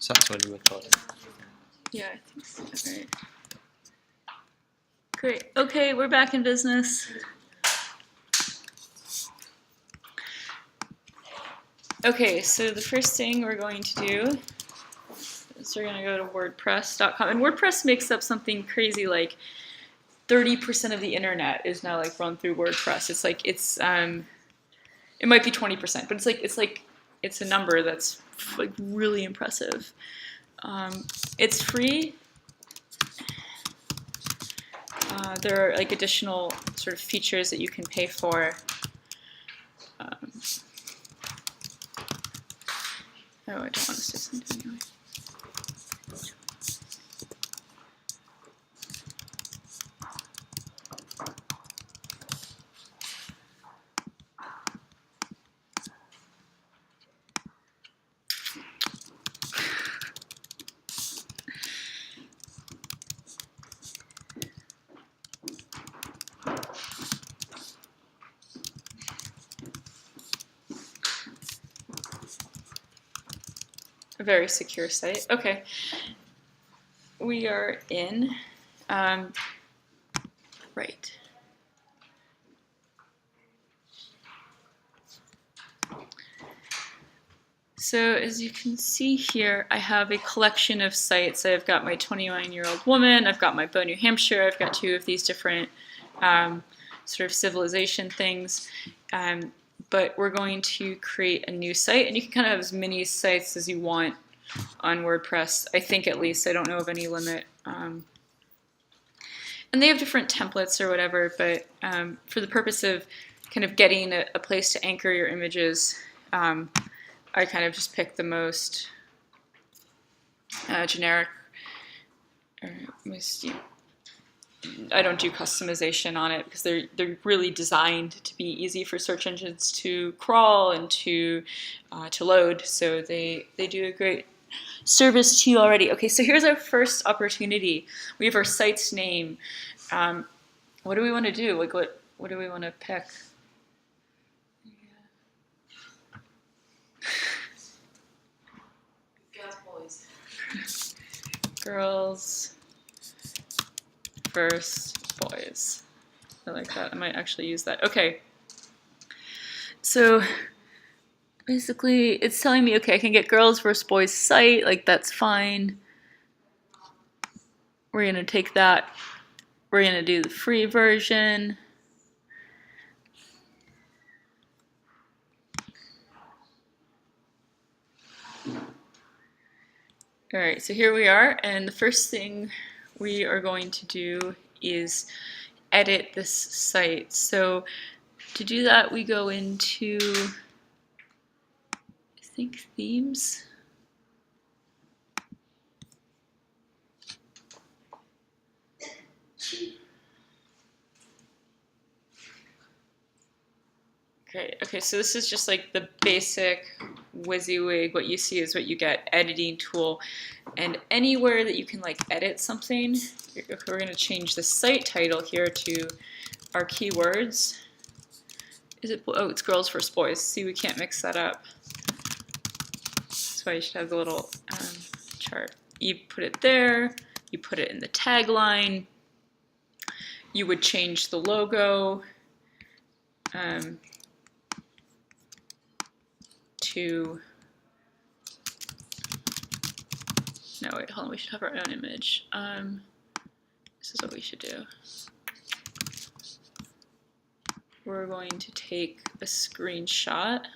So that's already recording. Yeah, I think so. All right. Great. Okay, we're back in business. Okay, so the first thing we're going to do is we're going to go to WordPress.com. And WordPress makes up something crazy like 30% of the internet is now like run through WordPress. It's like it might be 20%, but it's a number that's like really impressive. It's free. There are like additional sort of features that you can pay for. Oh, I don't want to say something anyway. A very secure site. Okay. We are in. Right. So as you can see here, I have a collection of sites. I've got my 29-year-old woman, I've got my Bow, New Hampshire, I've got two of these different sort of civilization things. But we're going to create a new site, and you can kind of have as many sites as you want on WordPress, I think at least. I don't know of any limit. And they have different templates or whatever, but for the purpose of kind of getting a place to anchor your images, I kind of just picked the most generic. I don't do customization on it because they're really designed to be easy for search engines to crawl and to load. So they do a great service to you already. Okay, so here's our first opportunity. We have our site's name. What do we want to do? Like what do we want to pick? Girls first, boys. I like that. I might actually use that. Okay. So basically it's telling me, okay, I can get girls versus boys site. Like that's fine. We're going to take that. We're going to do the free version. All right, so here we are, and the first thing we are going to do is edit this site. So to do that, we go into, I think, themes. Great. Okay, so this is just like the basic WYSIWYG. What you see is what you get, editing tool. And anywhere that you can like edit something, we're going to change the site title here to our keywords. Is it? Oh, it's girls versus boys. See, we can't mix that up. That's why you should have the little chart. You put it there. You put it in the tagline. You would change the logo. To no, wait, hold on, we should have our own image. This is what we should do. We're going to take a screenshot.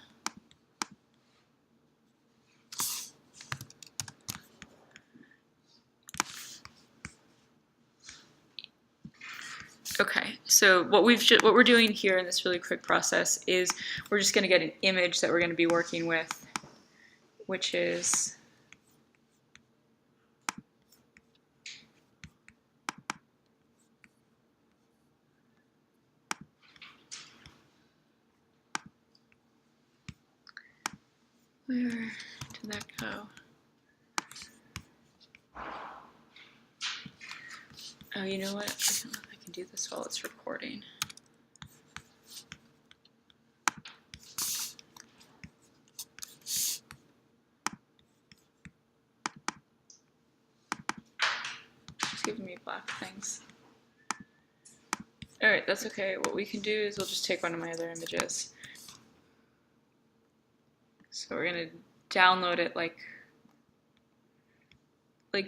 Okay, so what we're doing here in this really quick process is we're just going to get an image that we're going to be working with, which is where did that go? Oh, you know what? I don't know if I can do this while it's recording. giving me black things. All right, that's okay. What we can do is we'll just take one of my other images. So we're gonna download it like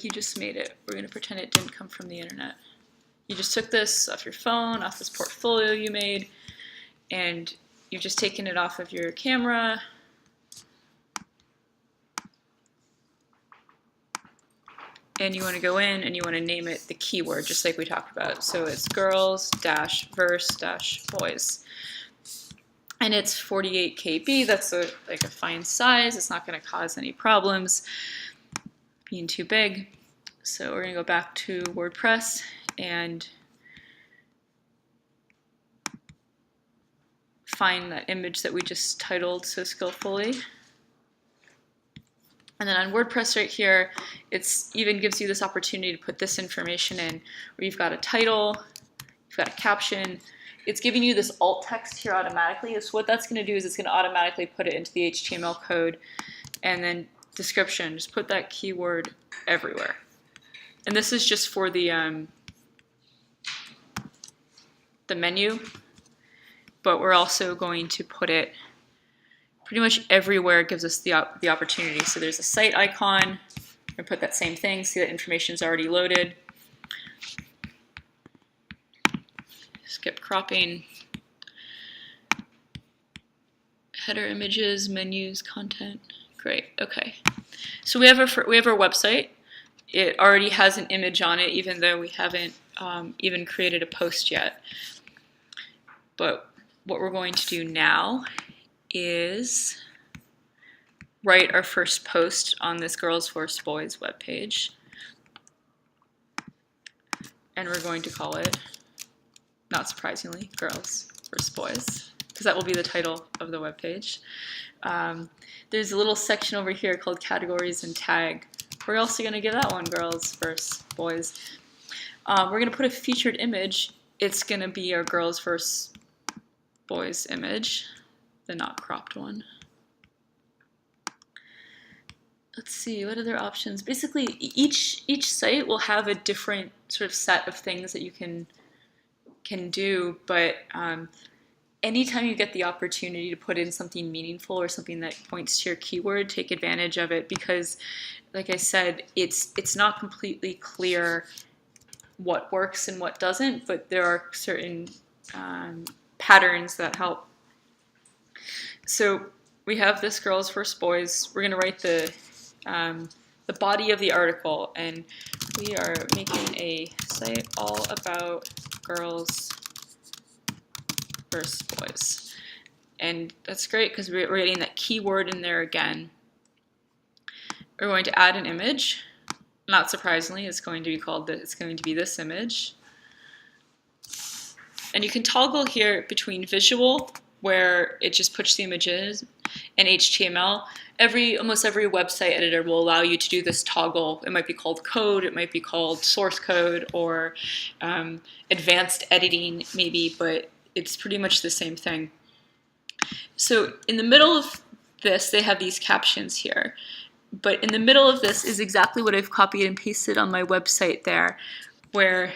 you just made it. We're gonna pretend it didn't come from the internet. You just took this off your phone, off this portfolio you made, and you've just taken it off of your camera. And you want to go in and you want to name it the keyword, just like we talked about. So it's girls-verse-boys. And it's 48 KB. That's like a fine size. It's not going to cause any problems being too big. So we're going to go back to WordPress and find that image that we just titled so skillfully. And then on WordPress right here, it's even gives you this opportunity to put this information in, where you've got a title, you've got a caption. It's giving you this alt text here automatically. So what that's going to do is it's going to automatically put it into the HTML code. And then description, just put that keyword everywhere. And this is just for the menu, but we're also going to put it pretty much everywhere. It gives us the opportunity. So there's a site icon. We're gonna put that same thing. See that information is already loaded. Skip cropping. Header images, menus, content. Great. Okay. So we have our website. It already has an image on it, even though we haven't even created a post yet. But what we're going to do now is write our first post on this Girls vs. Boys webpage. And we're going to call it, not surprisingly, Girls vs. Boys, because that will be the title of the webpage. There's a little section over here called Categories and Tag. We're also going to give that one Girls vs. Boys. We're going to put a featured image. It's going to be our Girls vs. Boys image, the not cropped one. Let's see, what other options? Basically, each site will have a different sort of set of things that you can do, but anytime you get the opportunity to put in something meaningful or something that points to your keyword, take advantage of it, because, like I said, it's not completely clear what works and what doesn't, but there are certain patterns that help. So we have this Girls vs. Boys. We're going to write the body of the article, and we are making a site all about girls versus boys. And that's great because we're getting that keyword in there again. We're going to add an image. Not surprisingly, it's going to be this image. And you can toggle here between visual, where it just puts the images, and HTML. Almost every website editor will allow you to do this toggle. It might be called code, it might be called source code, or advanced editing maybe, but it's pretty much the same thing. So in the middle of this, they have these captions here. But in the middle of this is exactly what I've copied and pasted on my website there, where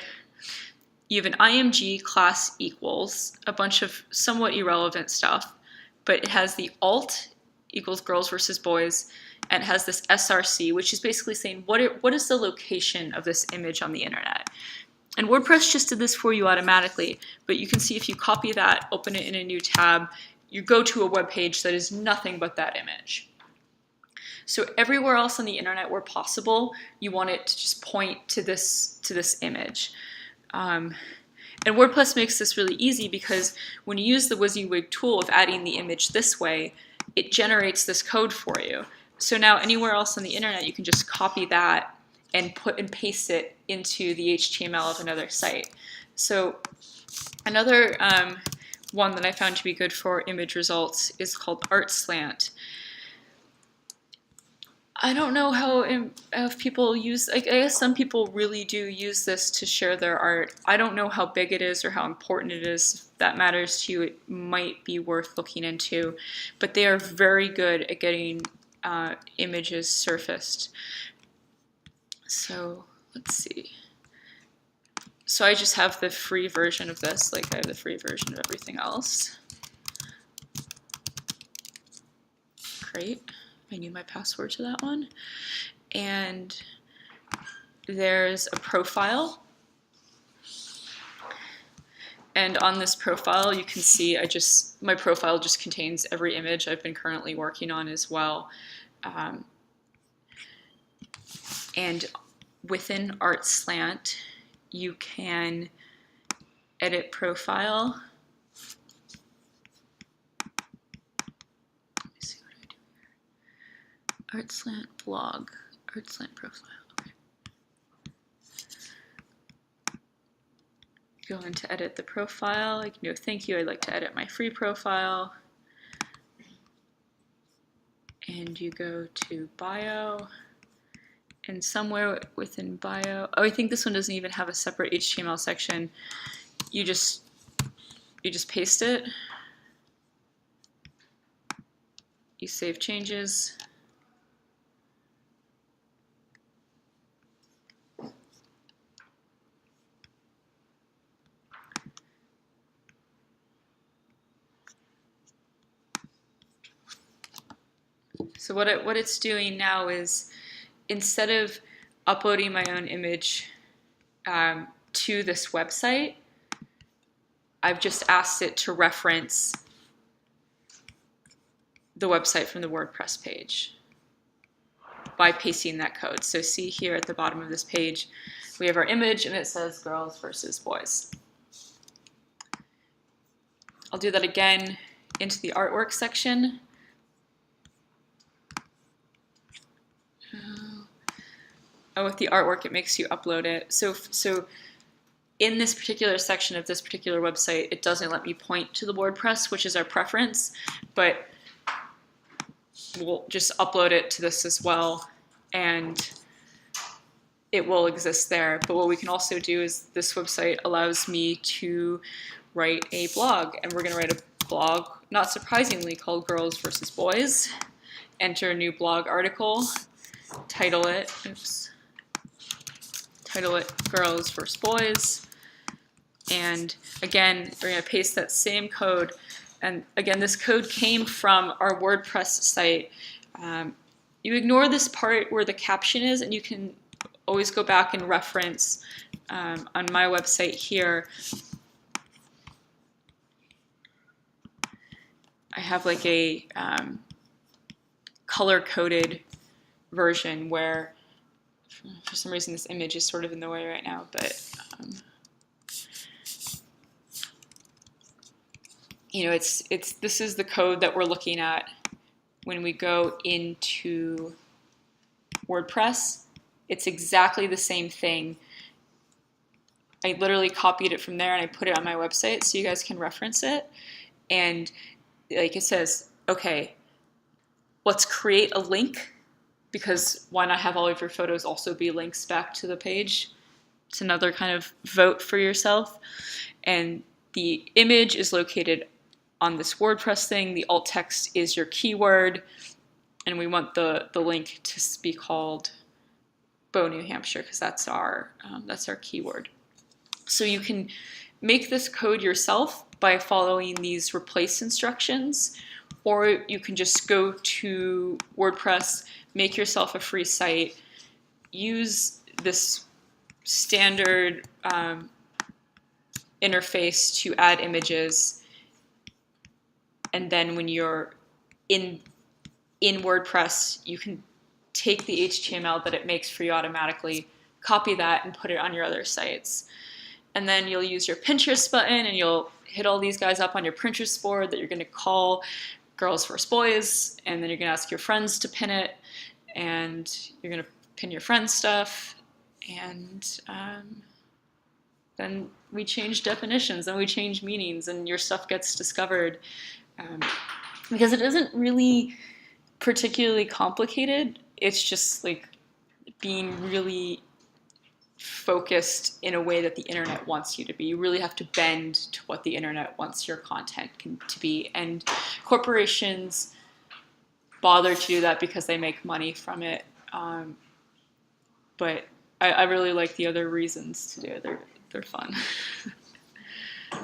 you have an IMG class equals a bunch of somewhat irrelevant stuff, but it has the alt equals girls versus boys, and it has this SRC, which is basically saying what is the location of this image on the internet. And WordPress just did this for you automatically, but you can see if you copy that, open it in a new tab, you go to a web page that is nothing but that image. So everywhere else on the internet where possible, you want it to just point to this image. And WordPress makes this really easy because when you use the WYSIWYG tool of adding the image this way, it generates this code for you. So now anywhere else on the internet, you can just copy that and paste it into the HTML of another site. So another one that I found to be good for image results is called ArtSlant. I don't know how if people use, I guess some people really do use this to share their art. I don't know how big it is or how important it is. If that matters to you, it might be worth looking into. But they are very good at getting images surfaced. So let's see. So I just have the free version of this, like I have the free version of everything else. Great. I knew my password to that one. And there's a profile. And on this profile, you can see my profile just contains every image I've been currently working on as well. And within ArtSlant, you can edit profile. Let me see what I do here. ArtSlant blog, ArtSlant profile. Okay. Go into edit the profile. I can do thank you. I'd like to edit my free profile. And you go to bio. And somewhere within bio, oh, I think this one doesn't even have a separate HTML section. You just paste it. You save changes. So what it's doing now is, instead of uploading my own image to this website, I've just asked it to reference the website from the WordPress page by pasting that code. So see here at the bottom of this page, we have our image and it says girls versus boys. I'll do that again into the artwork section. Oh, with the artwork, it makes you upload it. So in this particular section of this particular website, it doesn't let me point to the WordPress, which is our preference, but we'll just upload it to this as well, and it will exist there. But what we can also do is, this website allows me to write a blog, and we're going to write a blog, not surprisingly, called Girls versus Boys. Enter a new blog article, title it, title it Girls versus Boys, and again, we're going to paste that same code. And again, this code came from our WordPress site. You ignore this part where the caption is, and you can always go back and reference on my website here. I have like a color-coded version where, for some reason, this image is sort of in the way right now, but you know, this is the code that we're looking at when we go into WordPress. It's exactly the same thing. I literally copied it from there and I put it on my website so you guys can reference it. And like it says, okay, let's create a link, because why not have all of your photos also be links back to the page? It's another kind of vote for yourself. And the image is located on this WordPress thing. The alt text is your keyword. And we want the link to be called Bow, New Hampshire, because that's our keyword. So you can make this code yourself by following these replace instructions, or you can just go to WordPress, make yourself a free site, use this standard interface to add images, and then when you're in WordPress, you can take the HTML that it makes for you automatically, copy that, and put it on your other sites. And then you'll use your Pinterest button, and you'll hit all these guys up on your Pinterest board that you're going to call Girls vs. Boys, and then you're going to ask your friends to pin it, and you're going to pin your friends' stuff, and then we change definitions, and we change meanings, and your stuff gets discovered. Because it isn't really particularly complicated. It's just like being really focused in a way that the internet wants you to be. You really have to bend to what the internet wants your content to be. And corporations bother to do that because they make money from it. But I really like the other reasons to do it. They're fun. I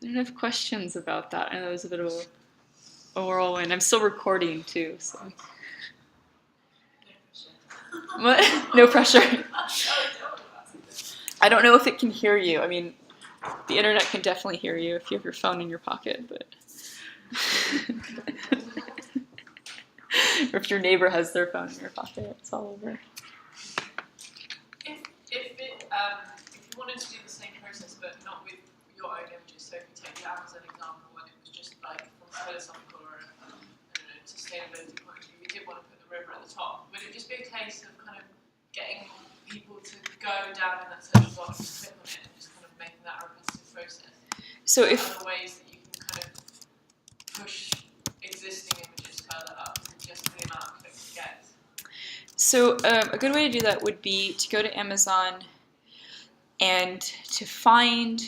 don't have questions about that. I know it was a bit of a whirlwind. I'm still recording too, so. What? No pressure. I don't know if it can hear you. I mean, the internet can definitely hear you if you have your phone in your pocket, but. Or if your neighbor has their phone in your pocket, it's all over. If you wanted to do the same process but not with your own images, so if you take the Amazon example and it was just like from a philosophical or I don't know, sustainability point of view, you did want to put the river at the top, would it just be a case of kind of getting people to go down in that search box, click on it, and just kind of making that a repetitive process? So if other ways that you can kind of push existing images further up, just the amount of clicks you get? So a good way to do that would be to go to Amazon and to find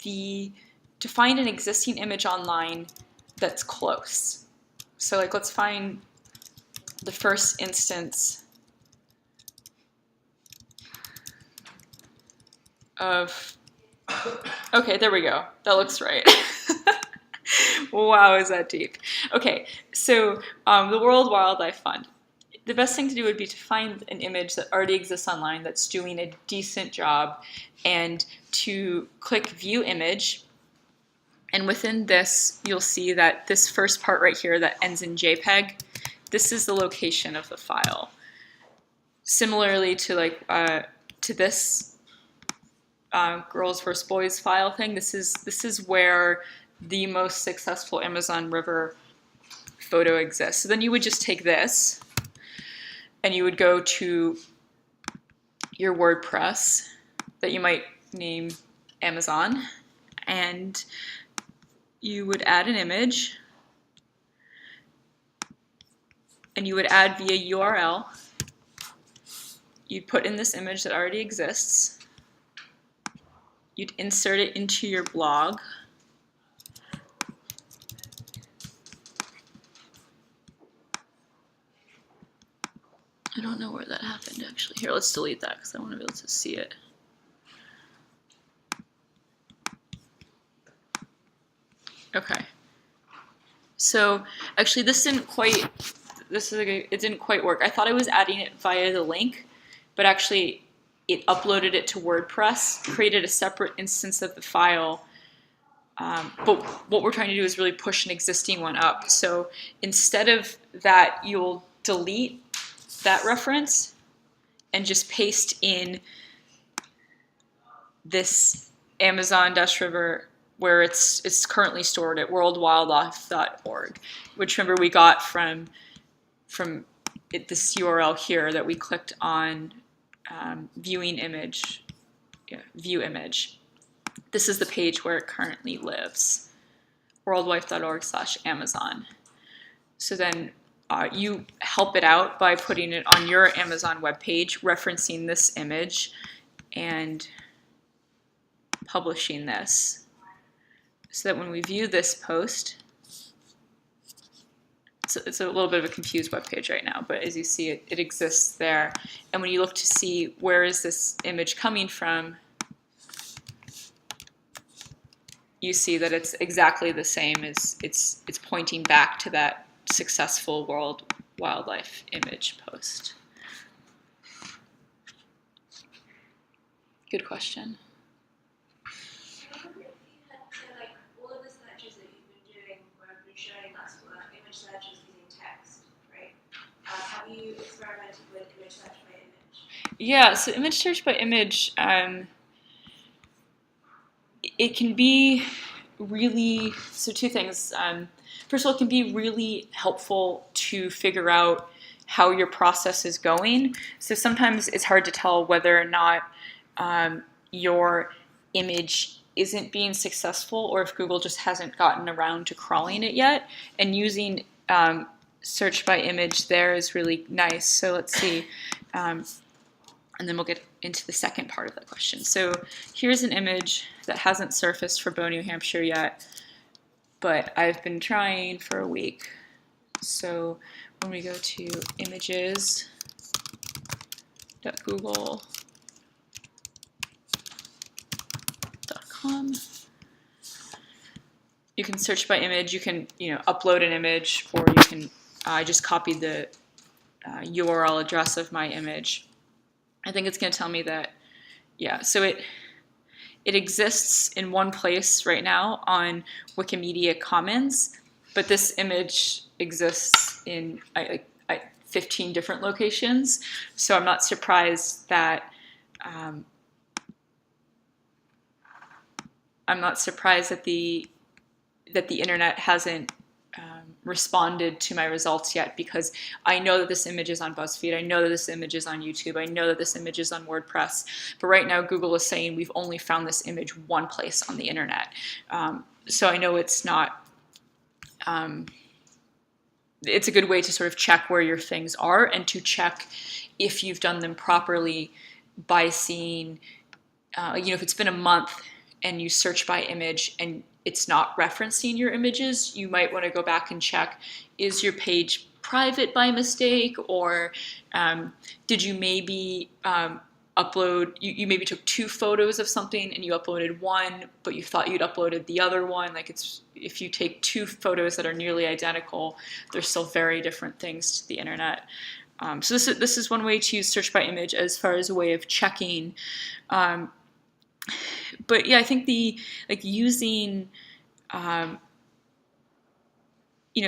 an existing image online that's close. So like let's find the first instance of, okay, there we go. That looks right. Wow, is that deep? Okay, so the World Wildlife Fund. The best thing to do would be to find an image that already exists online that's doing a decent job and to click View Image. And within this, you'll see that this first part right here that ends in JPEG, this is the location of the file. Similarly to like to this Girls vs. Boys file thing, this is where the most successful Amazon River photo exists. So then you would just take this and you would go to your WordPress that you might name Amazon, and you would add an image, and you would add via URL. You'd put in this image that already exists. You'd insert it into your blog. I don't know where that happened actually. Here, let's delete that because I want to be able to see it. Okay. So actually this didn't quite work. I thought I was adding it via the link, but actually it uploaded it to WordPress, created a separate instance of the file. But what we're trying to do is really push an existing one up. So instead of that, you'll delete that reference and just paste in this Amazon-River where it's currently stored at worldwildlife.org, which remember we got from this URL here that we clicked on, viewing image, view image. This is the page where it currently lives, worldwildlife.org/Amazon. So then you help it out by putting it on your Amazon webpage, referencing this image, and publishing this. So that when we view this post, so it's a little bit of a confused web page right now, but as you see, it exists there. And when you look to see where is this image coming from, you see that it's exactly the same as it's pointing back to that successful World Wildlife image post. Good question. Have you experimented with image search by image? Yeah, so image search by image, it can be really, so two things. First of all, it can be really helpful to figure out how your process is going. So sometimes it's hard to tell whether or not your image isn't being successful or if Google just hasn't gotten around to crawling it yet. And using search by image there is really nice. So let's see. And then we'll get into the second part of the question. So here's an image that hasn't surfaced for Bow, New Hampshire yet, but I've been trying for a week. So when we go to images.google, wikimedia.com. You can search by image. You can, upload an image, or you can. I just copied the URL address of my image. I think it's going to tell me that, so it exists in one place right now on Wikimedia Commons, but this image exists in 15 different locations. So I'm not surprised that the internet hasn't responded to my results yet, because I know that this image is on BuzzFeed, I know that this image is on YouTube, I know that this image is on WordPress, but right now Google is saying we've only found this image one place on the internet. So I know it's not, it's a good way to sort of check where your things are, and to check if you've done them properly by seeing, if it's been a month and you search by image and it's not referencing your images, you might want to go back and check, is your page private by mistake, or did you maybe upload, you maybe took 2 photos of something and you uploaded one, but you thought you'd uploaded the other one. Like, if you take 2 photos that are nearly identical, they're still very different things to the internet. So this is one way to use search by image as far as a way of checking. But yeah, I think using,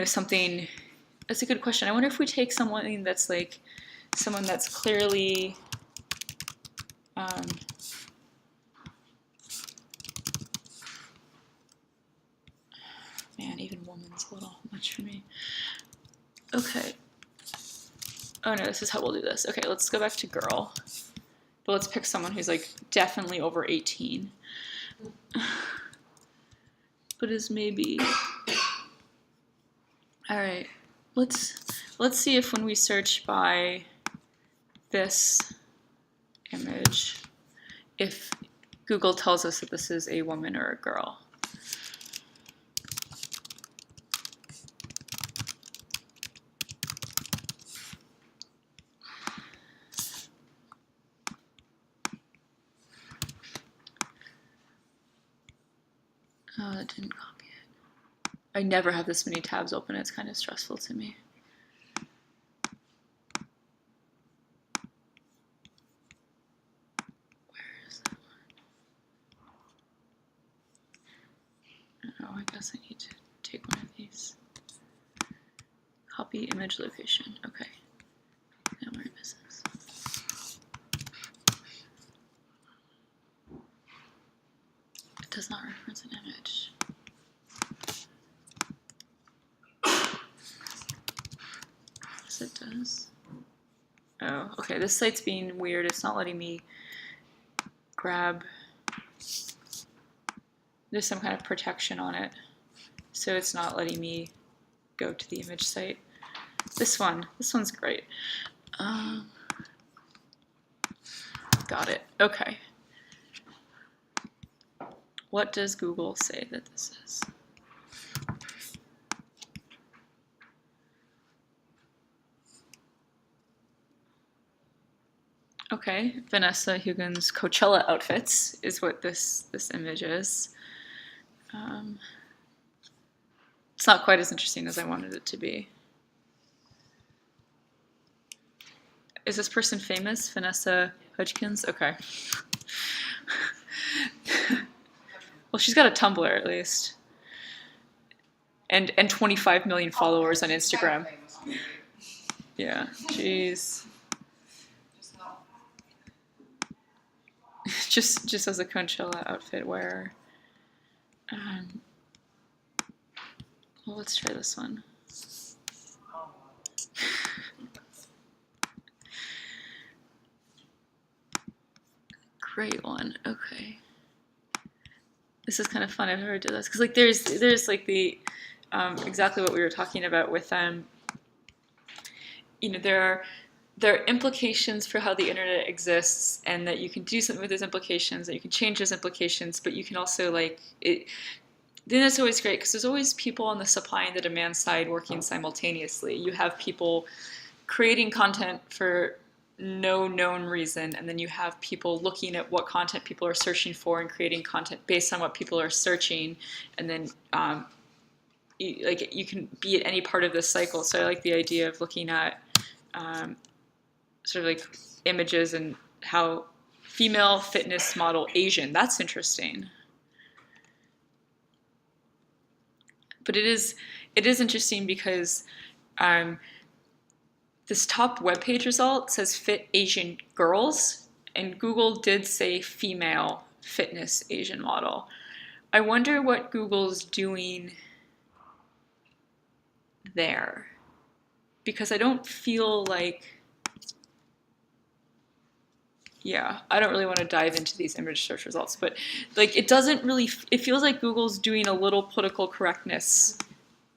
something, that's a good question. I wonder if we take someone that's clearly, man, even woman's a little much for me. Okay. Oh no, this is how we'll do this. Okay, let's go back to girl. But let's pick someone who's definitely over 18. But is maybe. All right. Let's see if when we search by this image, if Google tells us that this is a woman or a girl. Oh, that didn't copy it. I never have this many tabs open. It's kind of stressful to me. Where is that one? Oh, I guess I need to take one of these. Copy image location. Okay. Now we're in business. It does not reference an image. Yes, it does. Oh, okay. This site's being weird. It's not letting me grab. There's some kind of protection on it, so it's not letting me go to the image site. This one's great. Got it. Okay. What does Google say that this is? Okay, Vanessa Hugen's Coachella outfits is what this image is. It's not quite as interesting as I wanted it to be. Is this person famous? Vanessa Hudgens? Okay. Well, she's got a Tumblr at least. And 25 million followers on Instagram. Yeah, jeez. Just as a Coachella outfit wearer. Well, let's try this one. Great one. Okay. This is kind of fun. I've never done this because there's like the exactly what we were talking about with there are implications for how the internet exists, and that you can do something with those implications, that you can change those implications, but you can also then that's always great because there's always people on the supply and the demand side working simultaneously. You have people creating content for no known reason, and then you have people looking at what content people are searching for and creating content based on what people are searching, and then you can be at any part of this cycle. So I like the idea of looking at sort of like images and how female fitness model Asian. That's interesting. But it is interesting because this top webpage result says fit Asian girls, and Google did say female fitness Asian model. I wonder what Google's doing there, because I don't feel like, I don't really want to dive into these image search results, but like it doesn't really, it feels like Google's doing a little political correctness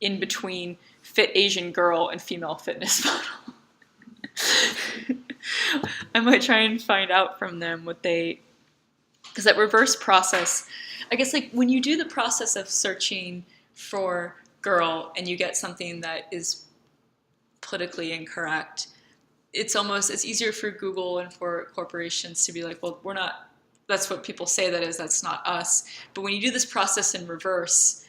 in between fit Asian girl and female fitness model. I might try and find out from them what they, because that reverse process, I guess like when you do the process of searching for girl and you get something that is politically incorrect, it's easier for Google and for corporations to be like, well, we're not, that's what people say that is, that's not us. But when you do this process in reverse,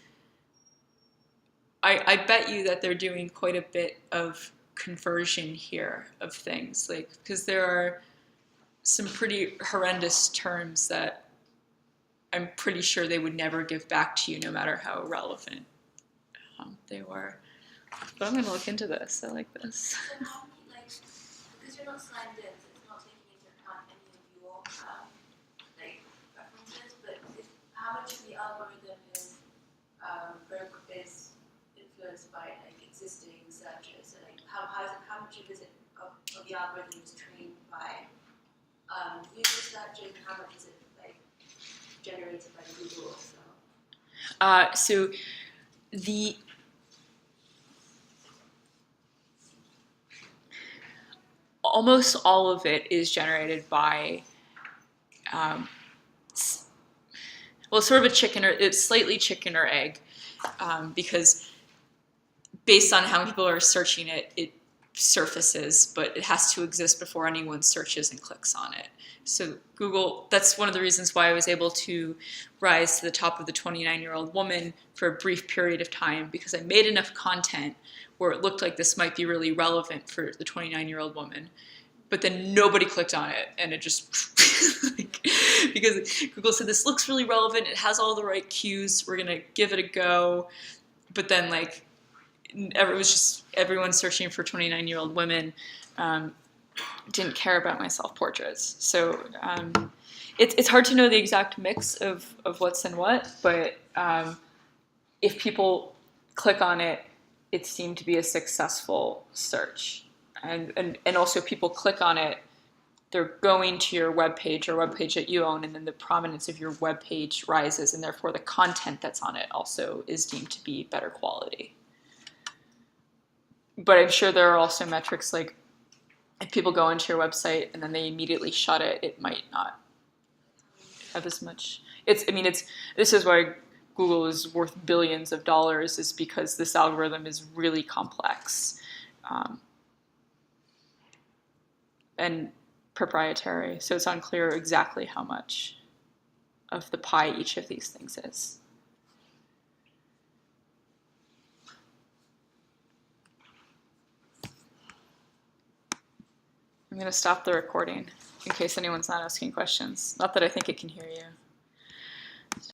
I bet you that they're doing quite a bit of conversion here of things, like, because there are some pretty horrendous terms that I'm pretty sure they would never give back to you no matter how relevant they were. But I'm going to look into this. I like this. So how many, like, because you're not signed in, so it's not taking into account any of your like preferences, but how much of the algorithm is influenced by like existing searches? So like how much of it of the algorithm is trained by user searches, and how much is it like generated by Google also? So the almost all of it is generated by sort of it's slightly chicken or egg, because based on how people are searching it, it surfaces, but it has to exist before anyone searches and clicks on it. So Google, that's one of the reasons why I was able to rise to the top of the 29-year-old woman for a brief period of time, because I made enough content where it looked like this might be really relevant for the 29-year-old woman. But then nobody clicked on it, and it just, because Google said, this looks really relevant, it has all the right cues, we're gonna give it a go. But then like, it was just everyone searching for 29-year-old women didn't care about my self-portraits. So it's hard to know the exact mix of what's in what, but if people click on it, it seemed to be a successful search. And also people click on it, they're going to your webpage or webpage that you own, and then the prominence of your webpage rises, and therefore the content that's on it also is deemed to be better quality. But I'm sure there are also metrics like if people go into your website and then they immediately shut it, it might not have as much. This is why Google is worth billions of dollars, is because this algorithm is really complex and proprietary. So it's unclear exactly how much of the pie each of these things is. I'm going to stop the recording in case anyone's not asking questions. Not that I think it can hear you.